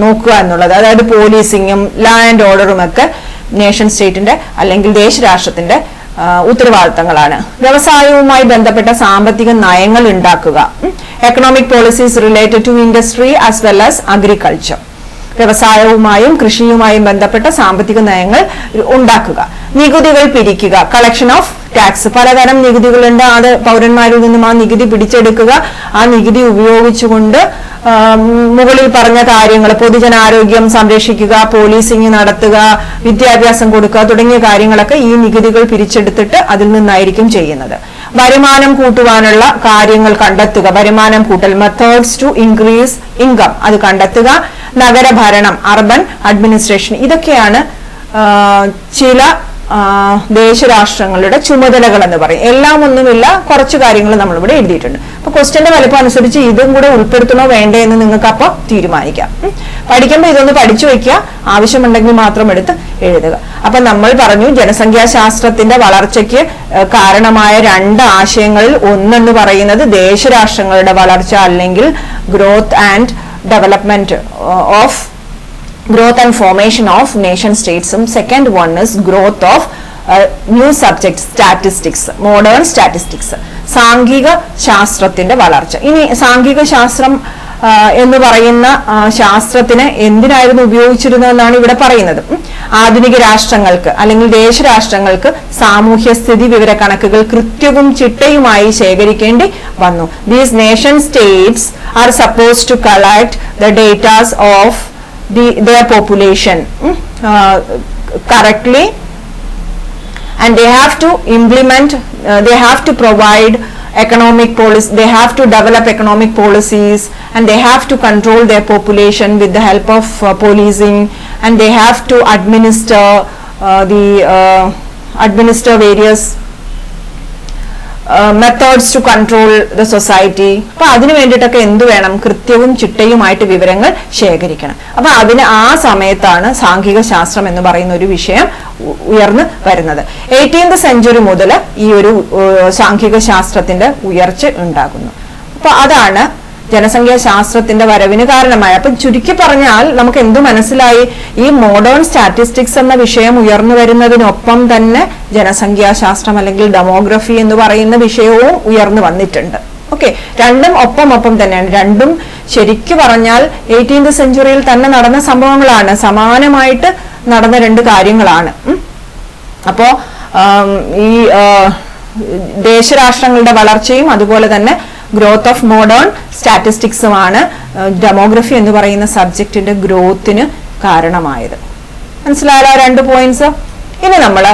നോക്കുക എന്നുള്ളത്, അതായത് പോലീസിങ്ങും ലാ ആൻഡ് ഓർഡറും ഒക്കെ നേഷൻ സ്റ്റേറ്റിന്റെ അല്ലെങ്കിൽ ദേശരാഷ്ട്രത്തിന്റെ ഉത്തരവാദിത്തങ്ങളാണ്. വ്യവസായവുമായി ബന്ധപ്പെട്ട സാമ്പത്തിക നയങ്ങൾ ഉണ്ടാക്കുക. Economic policies related to industry as well as agriculture. വ്യവസായവുമായും കൃഷിയുമായും ബന്ധപ്പെട്ട സാമ്പത്തിക നയങ്ങൾ ഉണ്ടാക്കുക. നികുതികൾ പിരിക്കുക, കളക്ഷൻ ഓഫ് ടാക്സ്. പലതരം നികുതികളുണ്ട്, അത് പൗരന്മാരിൽ നിന്നും ആ നികുതി പിടിച്ചെടുക്കുക. ആ നികുതി ഉപയോഗിച്ചുകൊണ്ട് മുകളിൽ പറഞ്ഞ കാര്യങ്ങൾ, പൊതുജനാരോഗ്യം സംരക്ഷിക്കുക, പോലീസിംഗ് നടത്തുക, വിദ്യാഭ്യാസം കൊടുക്കുക തുടങ്ങിയ കാര്യങ്ങളൊക്കെ ഈ നികുതികൾ പിരിച്ചെടുത്തിട്ട് അതിൽ നിന്നായിരിക്കും ചെയ്യുന്നത്. വരുമാനം കൂട്ടുവാനുള്ള കാര്യങ്ങൾ കണ്ടെത്തുക. വരുമാനം കൂട്ടൽ, മെത്തേഡ്സ് ടു ഇൻക്രീസ് ഇൻകം, അത് കണ്ടെത്തുക. നഗരഭരണം, അർബൻ അഡ്മിനിസ്ട്രേഷൻ. ഇതൊക്കെയാണ് ചില ദേശരാഷ്ട്രങ്ങളുടെ ചുമതലകൾ എന്ന് പറയും. എല്ലാം ഒന്നുമില്ല, കുറച്ച് കാര്യങ്ങൾ നമ്മളിവിടെ എഴുതിയിട്ടുണ്ട്. അപ്പൊ ക്വസ്റ്റ്യന്റെ വലിപ്പം അനുസരിച്ച് ഇതും കൂടെ ഉൾപ്പെടുത്തണോ വേണ്ടേ എന്ന് നിങ്ങൾക്ക് അപ്പോൾ തീരുമാനിക്കാം. പഠിക്കുമ്പോൾ ഇതൊന്ന് പഠിച്ചു വെക്കുക, ആവശ്യമുണ്ടെങ്കിൽ മാത്രം എടുത്ത് എഴുതുക. അപ്പൊ നമ്മൾ പറഞ്ഞു ജനസംഖ്യാശാസ്ത്രത്തിന്റെ വളർച്ചയ്ക്ക് കാരണമായ രണ്ട് ആശയങ്ങളിൽ ഒന്നെന്ന് പറയുന്നത് ദേശരാഷ്ട്രങ്ങളുടെ വളർച്ച അല്ലെങ്കിൽ growth and development of growth and formation of nation states. Second one is growth of new subject statistics, modern statistics. സാംഘിക ശാസ്ത്രത്തിന്റെ വളർച്ച. ഇനി സാംഘിക ശാസ്ത്രം എന്ന് പറയുന്ന ശാസ്ത്രത്തിന് എന്തിനായിരുന്നു ഉപയോഗിച്ചിരുന്നതെന്നാണ് ഇവിടെ പറയുന്നത്. ആധുനിക രാഷ്ട്രങ്ങൾക്ക് അല്ലെങ്കിൽ ദേശരാഷ്ട്രങ്ങൾക്ക് സാമൂഹ്യ സ്ഥിതി വിവര കണക്കുകൾ കൃത്യവും ചിട്ടയുമായി ശേഖരിക്കേണ്ടി വന്നു. These nation states are supposed to collect the data of their population correctly, and they have to implement, they have to provide economic policy, they have to develop economic policies, and they have to control their population with the help of policing, and they have to administer various methods to control the society. അപ്പൊ അതിനു വേണ്ടിയിട്ടൊക്കെ എന്ത് വേണം? കൃത്യവും ചിട്ടയുമായിട്ട് വിവരങ്ങൾ ശേഖരിക്കണം. അപ്പൊ അതിന് ആ സമയത്താണ് സാംഘിക ശാസ്ത്രം എന്ന് പറയുന്ന ഒരു വിഷയം ഉയർന്നു വരുന്നത്. 18th സെഞ്ചുറി മുതൽ ഈ ഒരു സാംഘിക ശാസ്ത്രത്തിന്റെ ഉയർച്ച ഉണ്ടാകുന്നു. അപ്പൊ അതാണ് ജനസംഖ്യാശാസ്ത്രത്തിന്റെ വരവിന് കാരണമായ. അപ്പൊ ചുരുക്കി പറഞ്ഞാൽ നമുക്ക് എന്തു മനസ്സിലായി? ഈ മോഡേൺ സ്റ്റാറ്റിസ്റ്റിക്സ് എന്ന വിഷയം ഉയർന്നു വരുന്നതിനൊപ്പം തന്നെ ജനസംഖ്യാശാസ്ത്രം അല്ലെങ്കിൽ ഡെമോഗ്രഫി എന്ന് പറയുന്ന വിഷയവും ഉയർന്നു വന്നിട്ടുണ്ട്. ഓക്കെ, രണ്ടും ഒപ്പം തന്നെയാണ്. രണ്ടും ശരിക്കു പറഞ്ഞാൽ 18th സെഞ്ചുറിയിൽ തന്നെ നടന്ന സംഭവങ്ങളാണ്, സമാനമായിട്ട് നടന്ന രണ്ട് കാര്യങ്ങളാണ്. അപ്പോ ഈ ദേശരാഷ്ട്രങ്ങളുടെ വളർച്ചയും അതുപോലെ തന്നെ ഗ്രോത്ത് ഓഫ് മോഡേൺ സ്റ്റാറ്റിസ്റ്റിക്സുമാണ് ഡെമോഗ്രഫി എന്ന് പറയുന്ന സബ്ജക്റ്റിന്റെ ഗ്രോത്തിന് കാരണമായത്. മനസ്സിലായല്ലോ രണ്ട് പോയിന്റ്സ്. ഇനി നമ്മള്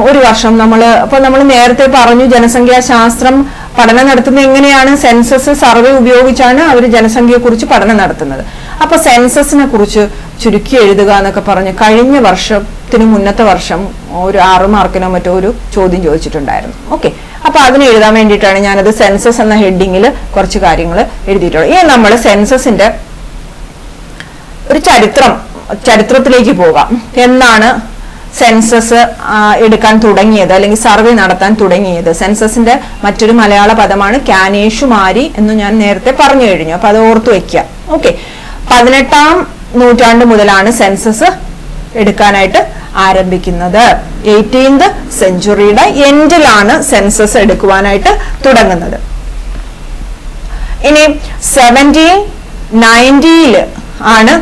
ഒരു വർഷം നമ്മൾ നേരത്തെ പറഞ്ഞു ജനസംഖ്യാശാസ്ത്രം പഠനം നടത്തുന്നത് എങ്ങനെയാണ്? സെൻസസ് സർവേ ഉപയോഗിച്ചാണ് അവർ ജനസംഖ്യയെ കുറിച്ച് പഠനം നടത്തുന്നത്. അപ്പൊ സെൻസസിനെ കുറിച്ച് ചുരുക്കി എഴുതുക എന്നൊക്കെ പറഞ്ഞ് കഴിഞ്ഞ വർഷത്തിന് മുന്നത്തെ വർഷം ഒരു 6 മാർക്കിനോ മറ്റോ ഒരു ചോദ്യം ചോദിച്ചിട്ടുണ്ടായിരുന്നു. ഓക്കെ, അപ്പൊ അതിന് എഴുതാൻ വേണ്ടിയിട്ടാണ് ഞാനത് സെൻസസ് എന്ന ഹെഡിങ്ങിൽ കുറച്ച് കാര്യങ്ങൾ എഴുതിയിട്ടുള്ളത്. ഇനി നമ്മൾ സെൻസസിന്റെ ഒരു ചരിത്രത്തിലേക്ക് പോകാം. എന്നാണ് സെൻസസ് എടുക്കാൻ തുടങ്ങിയത് അല്ലെങ്കിൽ സർവേ നടത്താൻ തുടങ്ങിയത്? സെൻസസിന്റെ മറ്റൊരു മലയാള പദമാണ് ക്യാനേഷുമാരി എന്ന് ഞാൻ നേരത്തെ പറഞ്ഞു കഴിഞ്ഞു. അപ്പൊ അത് ഓർത്തു വെക്കുക. ഓക്കെ, 18ാം നൂറ്റാണ്ട് മുതലാണ് സെൻസസ് എടുക്കാനായിട്ട് ആരംഭിക്കുന്നത്. 18th സെഞ്ചുറിയുടെ എൻഡിലാണ് സെൻസസ് എടുക്കുവാനായിട്ട് തുടങ്ങുന്നത്. ഇനി 1790 ആണ്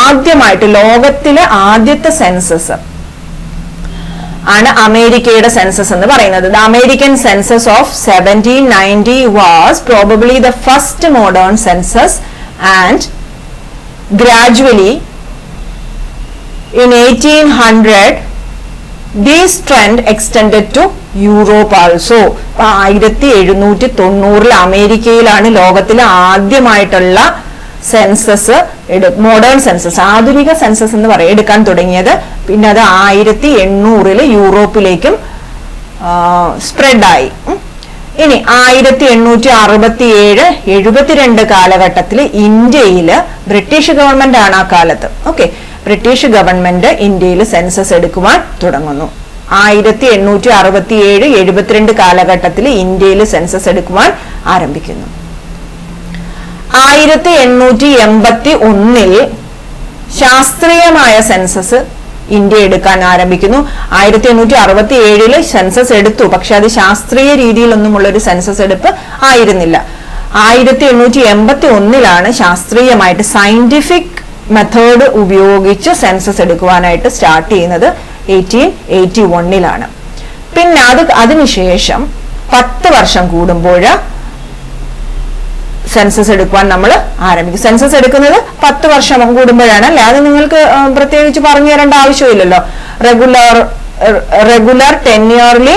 ആദ്യമായിട്ട് ലോകത്തിലെ ആദ്യത്തെ സെൻസസ് ആണ് അമേരിക്കയുടെ സെൻസസ് എന്ന് പറയുന്നത്. The American census of 1790 was probably the first modern census, and gradually in 1800 this trend extended to Europe also. 1790 അമേരിക്കയിലാണ് ലോകത്തിലെ ആദ്യമായിട്ടുള്ള സെൻസസ് മോഡേൺ സെൻസസ്, ആധുനിക സെൻസസ് എന്ന് പറയും, എടുക്കാൻ തുടങ്ങിയത്. പിന്നെ അത് 1800 യൂറോപ്പിലേക്കും സ്പ്രെഡായി. ഇനി 1867 72 കാലഘട്ടത്തിൽ ഇന്ത്യയില് ബ്രിട്ടീഷ് ഗവൺമെന്റ് ആണ് ആ കാലത്ത്. ഓക്കെ, ബ്രിട്ടീഷ് ഗവൺമെന്റ് ഇന്ത്യയിൽ സെൻസസ് എടുക്കുവാൻ തുടങ്ങുന്നു. 1867 72 കാലഘട്ടത്തിൽ ഇന്ത്യയിൽ സെൻസസ് എടുക്കുവാൻ ആരംഭിക്കുന്നു. 1881 ശാസ്ത്രീയമായ സെൻസസ് ഇന്ത്യ എടുക്കാൻ ആരംഭിക്കുന്നു. 1867 സെൻസസ് എടുത്തു, പക്ഷെ അത് ശാസ്ത്രീയ രീതിയിലൊന്നുമുള്ള ഒരു സെൻസസ് എടുപ്പ് ആയിരുന്നില്ല. 1881 ശാസ്ത്രീയമായിട്ട് സയന്റിഫിക് മെത്തേഡ് ഉപയോഗിച്ച് സെൻസസ് എടുക്കുവാനായിട്ട് സ്റ്റാർട്ട് ചെയ്യുന്നത് 1881. പിന്നെ അതിനുശേഷം 10 വർഷം കൂടുമ്പോൾ സെൻസസ് എടുക്കുവാൻ നമ്മൾ ആരംഭിക്കും. സെൻസസ് എടുക്കുന്നത് 10 വർഷം കൂടുമ്പോഴാണ് അല്ലെ? അത് നിങ്ങൾക്ക് പ്രത്യേകിച്ച് പറഞ്ഞു തരേണ്ട ആവശ്യമില്ലല്ലോ. റെഗുലർ 10 ഇയർലി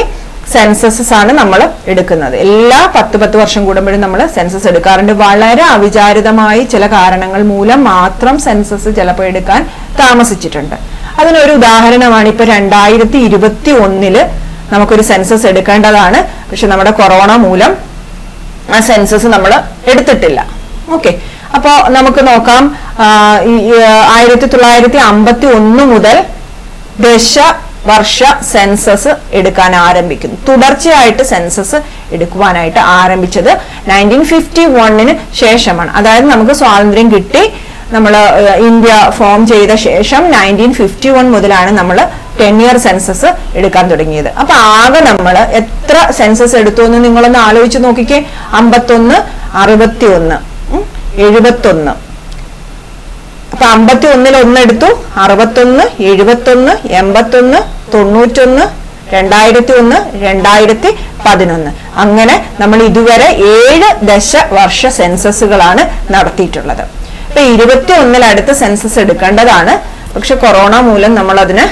സെൻസസ് ആണ് നമ്മൾ എടുക്കുന്നത്. എല്ലാ 10 വർഷം കൂടുമ്പോഴും നമ്മൾ സെൻസസ് എടുക്കാറുണ്ട്. വളരെ അവിചാരിതമായി ചില കാരണങ്ങൾ മൂലം മാത്രം സെൻസസ് ചിലപ്പോൾ എടുക്കാൻ താമസിച്ചിട്ടുണ്ട്. അതിനൊരു ഉദാഹരണമാണ് ഇപ്പൊ 2021 നമുക്കൊരു സെൻസസ് എടുക്കേണ്ടതാണ്. പക്ഷെ നമ്മുടെ കൊറോണ മൂലം ആ സെൻസസ് നമ്മൾ എടുത്തിട്ടില്ല. ഓക്കെ, അപ്പോ നമുക്ക് നോക്കാം. 1951 മുതൽ ദശവർഷ സെൻസസ് എടുക്കാൻ ആരംഭിക്കുന്നു. തുടർച്ചയായിട്ട് സെൻസസ് എടുക്കുവാനായിട്ട് ആരംഭിച്ചത് 1951 ശേഷമാണ്. അതായത് നമുക്ക് സ്വാതന്ത്ര്യം കിട്ടി, നമ്മൾ ഇന്ത്യ ഫോം ചെയ്ത ശേഷം 1951 മുതലാണ് നമ്മൾ 10-year സെൻസസ് എടുക്കാൻ തുടങ്ങിയത്. അപ്പൊ ആകെ നമ്മൾ എത്ര സെൻസസ് എടുത്തു എന്ന് നിങ്ങളൊന്ന് ആലോചിച്ച് നോക്കിക്കേ. 51, 61, 71. അപ്പൊ 51-ൽ 1 എടുത്തു, 61, 71, 81, 91, 2001, 2011. അങ്ങനെ നമ്മൾ ഇതുവരെ 7 ദശവർഷ സെൻസസുകളാണ് നടത്തിയിട്ടുള്ളത്. ഇപ്പൊ 21-ൽ അടുത്ത സെൻസസ് എടുക്കേണ്ടതാണ്. പക്ഷെ കൊറോണ മൂലം നമ്മൾ അതിന്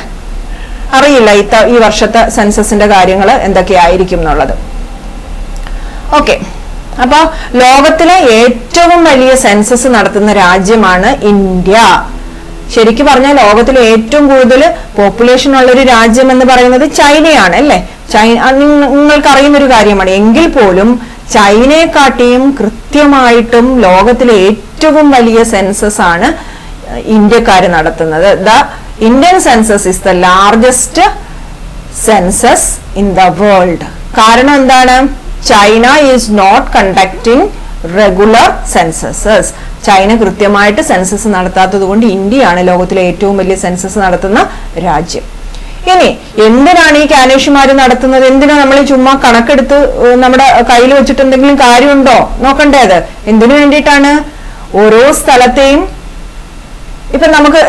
അറിയില്ല ഈ വർഷത്തെ സെൻസസിന്റെ കാര്യങ്ങൾ എന്തൊക്കെയായിരിക്കും എന്നുള്ളത്. ഓക്കെ, അപ്പൊ ലോകത്തിലെ ഏറ്റവും വലിയ സെൻസസ് നടത്തുന്ന രാജ്യമാണ് ഇന്ത്യ. ശരിക്കും പറഞ്ഞാൽ ലോകത്തിലെ ഏറ്റവും കൂടുതൽ പോപ്പുലേഷൻ ഉള്ള ഒരു രാജ്യം എന്ന് പറയുന്നത് ചൈനയാണ്, അല്ലേ? നിങ്ങൾക്ക് അറിയുന്ന ഒരു കാര്യമാണ്. എങ്കിൽ പോലും ചൈനയെക്കാട്ടിയും കൃത്യമായിട്ടും ലോകത്തിലെ ഏറ്റവും വലിയ സെൻസസ് ആണ് ഇന്ത്യക്കാര് നടത്തുന്നത്. The Indian census is the largest census in the world. കാരണം എന്താണ്? China is not conducting regular censuses. China കൃത്യമായിട്ട് സെൻസസ് നടത്താത്തത് കൊണ്ട് ഇന്ത്യയാണ് ലോകത്തിലെ ഏറ്റവും വലിയ സെൻസസ് നടത്തുന്ന രാജ്യം. ഇനി എന്തിനാണ് ഈ കാനേഷുമാര് നടത്തുന്നത്? എന്തിനാ നമ്മൾ ചുമ്മാ കണക്കെടുത്ത് നമ്മുടെ കയ്യിൽ വെച്ചിട്ട് എന്തെങ്കിലും കാര്യമുണ്ടോ? നോക്കണ്ടേത് എന്തിനു വേണ്ടിയിട്ടാണ്? ഓരോ സ്ഥലത്തെയും ഇപ്പൊ നമുക്ക്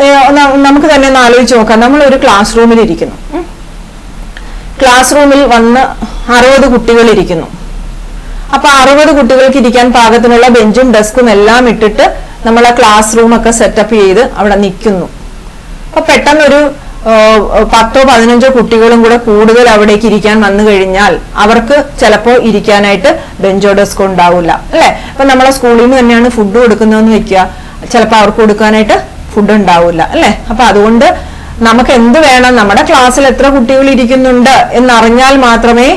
തന്നെ ഒന്ന് ആലോചിച്ച് നോക്കാം. നമ്മൾ ഒരു ക്ലാസ് റൂമിൽ ഇരിക്കുന്നു. ക്ലാസ് റൂമിൽ വന്ന് 60 കുട്ടികൾ ഇരിക്കുന്നു. അപ്പൊ 60 കുട്ടികൾക്ക് ഇരിക്കാൻ പാകത്തിനുള്ള ബെഞ്ചും ഡെസ്കും എല്ലാം ഇട്ടിട്ട് നമ്മൾ ആ ക്ലാസ് റൂം ഒക്കെ സെറ്റപ്പ് ചെയ്ത് അവിടെ നിൽക്കുന്നു. അപ്പൊ പെട്ടെന്നൊരു 10ഓ 15ഓ കുട്ടികളും കൂടെ കൂടുതൽ അവിടേക്ക് ഇരിക്കാൻ വന്നു കഴിഞ്ഞാൽ അവർക്ക് ചിലപ്പോ ഇരിക്കാനായിട്ട് ബെഞ്ചോ ഡെസ്കോ ഉണ്ടാവില്ല, അല്ലെ? അപ്പൊ നമ്മളെ സ്കൂളിൽ നിന്ന് തന്നെയാണ് ഫുഡ് കൊടുക്കുന്നതെന്ന് വെക്കുക, ചിലപ്പോ അവർക്ക് കൊടുക്കാനായിട്ട് ഫുഡ് ഉണ്ടാവില്ല, അല്ലെ? അപ്പൊ അതുകൊണ്ട് നമുക്ക് എന്ത് വേണം? നമ്മുടെ ക്ലാസ്സിൽ എത്ര കുട്ടികൾ ഇരിക്കുന്നുണ്ട് എന്നറിഞ്ഞാൽ മാത്രമേ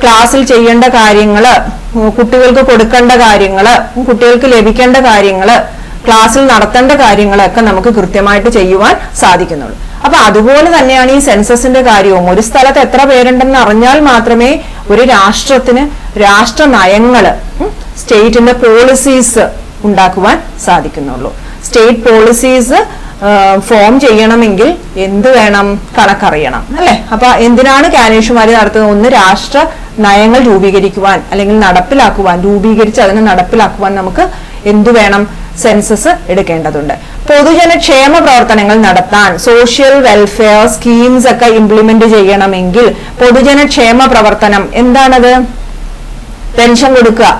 ക്ലാസ്സിൽ ചെയ്യേണ്ട കാര്യങ്ങള്, കുട്ടികൾക്ക് കൊടുക്കേണ്ട കാര്യങ്ങള്, കുട്ടികൾക്ക് ലഭിക്കേണ്ട കാര്യങ്ങള്, ക്ലാസ്സിൽ നടത്തേണ്ട കാര്യങ്ങളൊക്കെ നമുക്ക് കൃത്യമായിട്ട് ചെയ്യുവാൻ സാധിക്കുന്നുള്ളൂ. അപ്പൊ അതുപോലെ തന്നെയാണ് ഈ സെൻസസിന്റെ കാര്യവും. ഒരു സ്ഥലത്ത് എത്ര പേരുണ്ടെന്ന് അറിഞ്ഞാൽ മാത്രമേ ഒരു രാഷ്ട്രത്തിന് രാഷ്ട്ര നയങ്ങള്, സ്റ്റേറ്റിന്റെ പോളിസീസ് ഉണ്ടാക്കുവാൻ സാധിക്കുന്നുള്ളൂ. സ്റ്റേറ്റ് പോളിസീസ് ഫോം ചെയ്യണമെങ്കിൽ എന്ത് വേണം? കണക്കറിയണം, അല്ലെ? അപ്പൊ എന്തിനാണ് കാനേഷുമാര് നടത്തുന്നത്? ഒന്ന്, രാഷ്ട്ര നയങ്ങൾ രൂപീകരിക്കുവാൻ അല്ലെങ്കിൽ നടപ്പിലാക്കുവാൻ, രൂപീകരിച്ച് അതിനെ നടപ്പിലാക്കുവാൻ നമുക്ക് എന്തു വേണം? സെൻസസ് എടുക്കേണ്ടതുണ്ട്. പൊതുജനക്ഷേമ പ്രവർത്തനങ്ങൾ നടത്താൻ, സോഷ്യൽ വെൽഫെയർ സ്കീംസ് ഒക്കെ ഇംപ്ലിമെന്റ് ചെയ്യണമെങ്കിൽ പൊതുജനക്ഷേമ പ്രവർത്തനം എന്താണത്? പെൻഷൻ കൊടുക്കുക,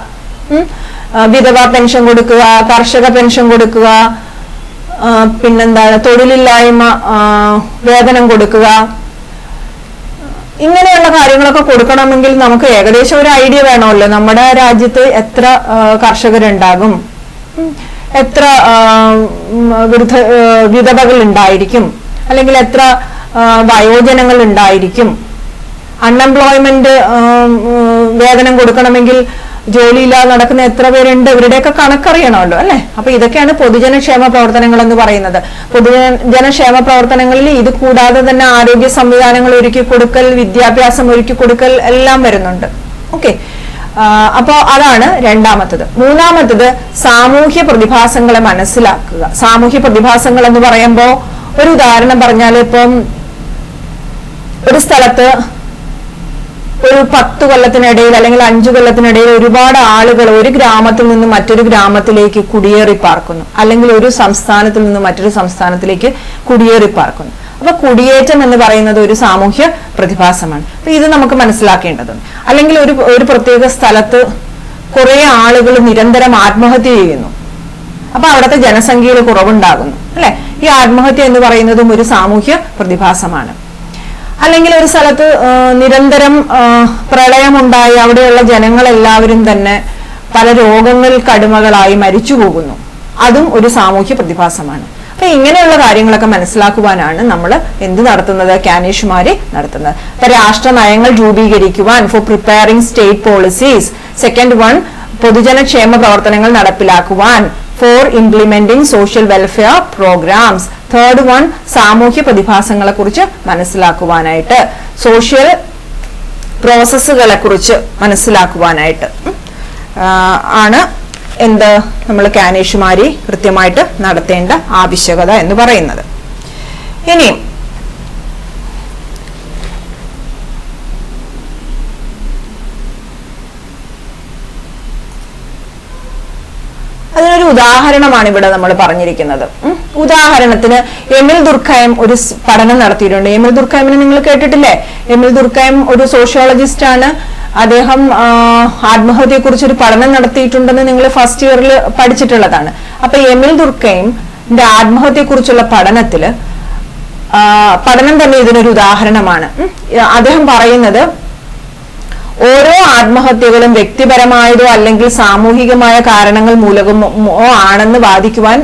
വിധവ പെൻഷൻ കൊടുക്കുക, കർഷക പെൻഷൻ കൊടുക്കുക, പിന്നെന്താണ് തൊഴിലില്ലായ്മ വേതനം കൊടുക്കുക. ഇങ്ങനെയുള്ള കാര്യങ്ങളൊക്കെ കൊടുക്കണമെങ്കിൽ നമുക്ക് ഏകദേശം ഒരു ഐഡിയ വേണമല്ലോ. നമ്മുടെ രാജ്യത്ത് എത്ര കർഷകരുണ്ടാകും, എത്ര വിധവകൾ ഉണ്ടായിരിക്കും, അല്ലെങ്കിൽ എത്ര വയോജനങ്ങൾ ഉണ്ടായിരിക്കും, അൺഎംപ്ലോയ്മെന്റ് വേതനം കൊടുക്കണമെങ്കിൽ ജോലിയില്ലാതെ നടക്കുന്ന എത്ര പേരുണ്ട്, ഇവരുടെയൊക്കെ കണക്കറിയണമല്ലോ, അല്ലെ? അപ്പൊ ഇതൊക്കെയാണ് പൊതുജനക്ഷേമ പ്രവർത്തനങ്ങൾ എന്ന് പറയുന്നത്. പൊതുജനക്ഷേമ പ്രവർത്തനങ്ങളിൽ ഇത് കൂടാതെ തന്നെ ആരോഗ്യ സംവിധാനങ്ങൾ ഒരുക്കി കൊടുക്കൽ, വിദ്യാഭ്യാസം ഒരുക്കി കൊടുക്കൽ എല്ലാം വരുന്നുണ്ട്. ഓക്കെ, അപ്പോ അതാണ് രണ്ടാമത്തത്. മൂന്നാമത്തത് സാമൂഹ്യ പ്രതിഭാസങ്ങളെ മനസ്സിലാക്കുക. സാമൂഹ്യ പ്രതിഭാസങ്ങൾ എന്ന് പറയുമ്പോ ഒരു ഉദാഹരണം പറഞ്ഞാൽ, ഇപ്പം ഒരു സ്ഥലത്ത് ഒരു 10 കൊല്ലത്തിനിടയിൽ അല്ലെങ്കിൽ 5 കൊല്ലത്തിനിടയിൽ ഒരുപാട് ആളുകൾ ഒരു ഗ്രാമത്തിൽ നിന്ന് മറ്റൊരു ഗ്രാമത്തിലേക്ക് കുടിയേറി പാർക്കുന്നു, അല്ലെങ്കിൽ ഒരു സംസ്ഥാനത്തിൽ നിന്ന് മറ്റൊരു സംസ്ഥാനത്തിലേക്ക് കുടിയേറി പാർക്കുന്നു. അപ്പൊ കുടിയേറ്റം എന്ന് പറയുന്നത് ഒരു സാമൂഹ്യ പ്രതിഭാസമാണ്. അപ്പൊ ഇത് നമുക്ക് മനസ്സിലാക്കേണ്ടതുണ്ട്. അല്ലെങ്കിൽ ഒരു പ്രത്യേക സ്ഥലത്ത് കുറെ ആളുകൾ നിരന്തരം ആത്മഹത്യ ചെയ്യുന്നു. അപ്പൊ അവിടുത്തെ ജനസംഖ്യയിൽ കുറവുണ്ടാകുന്നു, അല്ലെ? ഈ ആത്മഹത്യ എന്ന് പറയുന്നതും ഒരു സാമൂഹ്യ പ്രതിഭാസമാണ്. അല്ലെങ്കിൽ ഒരു സ്ഥലത്ത് നിരന്തരം പ്രളയമുണ്ടായി അവിടെയുള്ള ജനങ്ങളെല്ലാവരും തന്നെ പല രോഗങ്ങൾക്ക് അടിമകളായി മരിച്ചു പോകുന്നു. അതും ഒരു സാമൂഹ്യ പ്രതിഭാസമാണ്. അപ്പൊ ഇങ്ങനെയുള്ള കാര്യങ്ങളൊക്കെ മനസ്സിലാക്കുവാനാണ് നമ്മൾ എന്ത് നടത്തുന്നത്, കാനേഷുമാരി നടത്തുന്നത്. അപ്പൊ രാഷ്ട്ര നയങ്ങൾ രൂപീകരിക്കുവാൻ, for preparing state policies. Second one, പൊതുജനക്ഷേമ പ്രവർത്തനങ്ങൾ നടപ്പിലാക്കുവാൻ, for implementing social welfare programmes. Third one, സാമൂഹ്യ പ്രതിഭാസങ്ങളെ കുറിച്ച് മനസ്സിലാക്കുവാനായിട്ട്, സോഷ്യൽ പ്രോസസ്സുകളെ കുറിച്ച് മനസ്സിലാക്കുവാനായിട്ട് ആണ് എന്ത് നമ്മൾ കാനേഷുമാരി കൃത്യമായിട്ട് നടത്തേണ്ട ആവശ്യകത എന്ന് പറയുന്നത്. ഇനി അതിനൊരു ഉദാഹരണമാണ് ഇവിടെ നമ്മൾ പറഞ്ഞിരിക്കുന്നത്. ഉദാഹരണത്തിന് എമിൽ ദുർഖൈം ഒരു പഠനം നടത്തിയിട്ടുണ്ട്. എമിൽ ദുർഖൈമിനെ നിങ്ങൾ കേട്ടിട്ടില്ലേ? എമിൽ ദുർഖൈം ഒരു സോഷ്യോളജിസ്റ്റ് ആണ്. അദ്ദേഹം ആത്മഹത്യയെ കുറിച്ച് ഒരു പഠനം നടത്തിയിട്ടുണ്ടെന്ന് നിങ്ങൾ ഫസ്റ്റ് ഇയറിൽ പഠിച്ചിട്ടുള്ളതാണ്. അപ്പൊ എമിൽ ദുർഖൈമിന്റെ ആത്മഹത്യയെ കുറിച്ചുള്ള പഠനം തന്നെ ഇതിനൊരു ഉദാഹരണമാണ്. അദ്ദേഹം പറയുന്നത് ഓരോ ആത്മഹത്യകളും വ്യക്തിപരമായതോ അല്ലെങ്കിൽ സാമൂഹികമായ കാരണങ്ങൾ മൂലമോ ആണെന്ന് വാദിക്കുവാൻ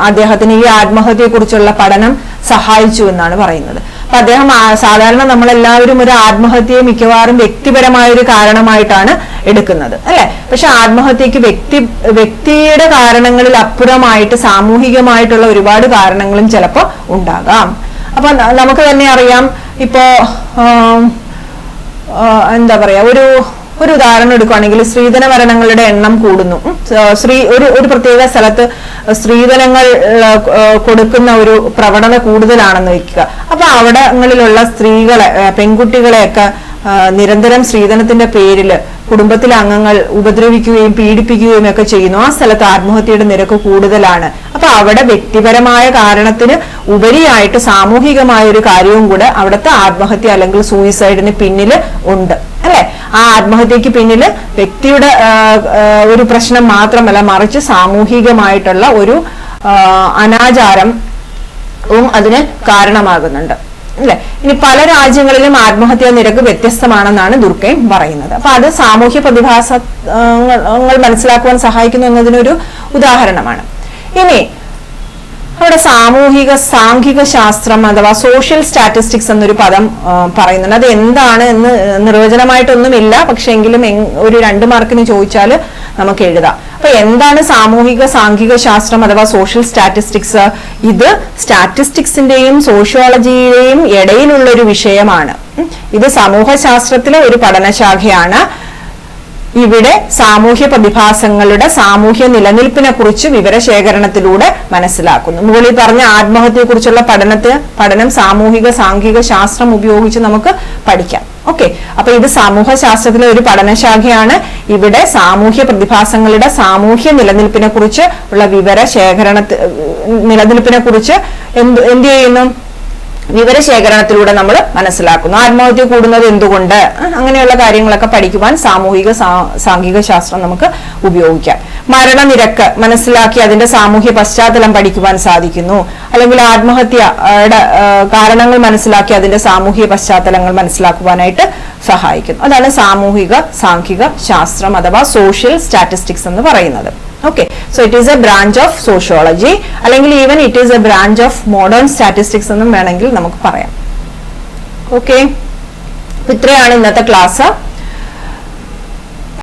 അദ്ദേഹത്തിന് ഈ ആത്മഹത്യയെ കുറിച്ചുള്ള പഠനം സഹായിച്ചു എന്നാണ് പറയുന്നത്. അപ്പൊ അദ്ദേഹം സാധാരണ നമ്മളെല്ലാവരും ഒരു ആത്മഹത്യയെ മിക്കവാറും വ്യക്തിപരമായ ഒരു കാരണമായിട്ടാണ് എടുക്കുന്നത്, അല്ലെ? പക്ഷെ ആത്മഹത്യക്ക് വ്യക്തിയുടെ കാരണങ്ങളിൽ അപ്പുറമായിട്ട് സാമൂഹികമായിട്ടുള്ള ഒരുപാട് കാരണങ്ങളും ചിലപ്പോൾ ഉണ്ടാകാം. അപ്പൊ നമുക്ക് തന്നെ അറിയാം, ഇപ്പോ എന്താ പറയാ, ഒരു ഉദാഹരണം എടുക്കുകയാണെങ്കിൽ സ്ത്രീധന മരണങ്ങളുടെ എണ്ണം കൂടുന്നു. ഒരു പ്രത്യേക സ്ഥലത്ത് സ്ത്രീധനങ്ങൾ കൊടുക്കുന്ന ഒരു പ്രവണത കൂടുതലാണെന്ന് വെക്കുക. അപ്പൊ അവിടങ്ങളിലുള്ള പെൺകുട്ടികളെയൊക്കെ നിരന്തരം സ്ത്രീധനത്തിന്റെ പേരില് കുടുംബത്തിലെ അംഗങ്ങൾ ഉപദ്രവിക്കുകയും പീഡിപ്പിക്കുകയും ഒക്കെ ചെയ്യുന്നു. ആ സ്ഥലത്ത് ആത്മഹത്യയുടെ നിരക്ക് കൂടുതലാണ്. അപ്പൊ അവിടെ വ്യക്തിപരമായ കാരണത്തിന് ഉപരിയായിട്ട് സാമൂഹികമായ ഒരു കാര്യവും കൂടെ അവിടുത്തെ ആത്മഹത്യ അല്ലെങ്കിൽ സൂയിസൈഡിന് പിന്നില് ഉണ്ട്, അല്ലെ? ആ ആത്മഹത്യക്ക് പിന്നില് വ്യക്തിയുടെ ഒരു പ്രശ്നം മാത്രമല്ല, മറിച്ച് സാമൂഹികമായിട്ടുള്ള ഒരു അനാചാരം അതിന് കാരണമാകുന്നുണ്ട്, അല്ലെ? ഇനി പല രാജ്യങ്ങളിലും ആത്മഹത്യാ നിരക്ക് വ്യത്യസ്തമാണെന്നാണ് ദുർഖൈം പറയുന്നത്. അപ്പൊ അത് സാമൂഹ്യ പ്രതിഭാസങ്ങൾ മനസ്സിലാക്കുവാൻ സഹായിക്കുന്നു എന്നതിനൊരു ഉദാഹരണമാണ്. ഇനി അവിടെ സാംഘിക ശാസ്ത്രം അഥവാ സോഷ്യൽ സ്റ്റാറ്റിസ്റ്റിക്സ് എന്നൊരു പദം പറയുന്നുണ്ട്. അത് എന്താണ് എന്ന് നിർവചനമായിട്ടൊന്നുമില്ല, പക്ഷെ എങ്കിലും ഒരു 2 മാർക്കിന് ചോദിച്ചാൽ നമുക്ക് എഴുതാം. അപ്പൊ എന്താണ് സാംഘിക ശാസ്ത്രം അഥവാ സോഷ്യൽ സ്റ്റാറ്റിസ്റ്റിക്സ്? ഇത് സ്റ്റാറ്റിസ്റ്റിക്സിന്റെയും സോഷ്യോളജിയുടെയും ഇടയിലുള്ള ഒരു വിഷയമാണ്. ഇത് സമൂഹശാസ്ത്രത്തിലെ ഒരു പഠനശാഖയാണ്. ഇവിടെ സാമൂഹ്യ പ്രതിഭാസങ്ങളുടെ സാമൂഹ്യ നിലനിൽപ്പിനെ കുറിച്ച് വിവരശേഖരണത്തിലൂടെ മനസ്സിലാക്കുന്നു. മുകളിൽ പറഞ്ഞ ആത്മഹത്യയെ കുറിച്ചുള്ള പഠനം സാംഘിക ശാസ്ത്രം ഉപയോഗിച്ച് നമുക്ക് പഠിക്കാം. ഓക്കെ, അപ്പൊ ഇത് സമൂഹശാസ്ത്രത്തിലെ ഒരു പഠനശാഖയാണ്. ഇവിടെ സാമൂഹ്യ പ്രതിഭാസങ്ങളുടെ സാമൂഹ്യ നിലനിൽപ്പിനെ കുറിച്ച് ഉള്ള നിലനിൽപ്പിനെ കുറിച്ച് എന്ത് ചെയ്യുന്നു? വിവരശേഖരണത്തിലൂടെ നമ്മൾ മനസ്സിലാക്കുന്നു. ആത്മഹത്യ കൂടുന്നത് എന്തുകൊണ്ട്, അങ്ങനെയുള്ള കാര്യങ്ങളൊക്കെ പഠിക്കുവാൻ സാംഘിക ശാസ്ത്രം നമുക്ക് ഉപയോഗിക്കാം. മരണനിരക്ക് മനസ്സിലാക്കി അതിന്റെ സാമൂഹ്യ പശ്ചാത്തലം പഠിക്കുവാൻ സാധിക്കുന്നു. അല്ലെങ്കിൽ ആത്മഹത്യയുടെ കാരണങ്ങൾ മനസ്സിലാക്കി അതിന്റെ സാമൂഹ്യ പശ്ചാത്തലങ്ങൾ മനസ്സിലാക്കുവാനായിട്ട് സഹായിക്കുന്നു. അതാണ് സാംഘിക ശാസ്ത്രം അഥവാ സോഷ്യൽ സ്റ്റാറ്റിസ്റ്റിക്സ് എന്ന് പറയുന്നത്. Okay, so it is a branch of sociology, അല്ലെങ്കിൽ even it is a branch of modern statistics എന്നും വേണമെങ്കിൽ നമുക്ക് പറയാം. ഓക്കെ, ഇത്രയാണ് ഇന്നത്തെ ക്ലാസ്.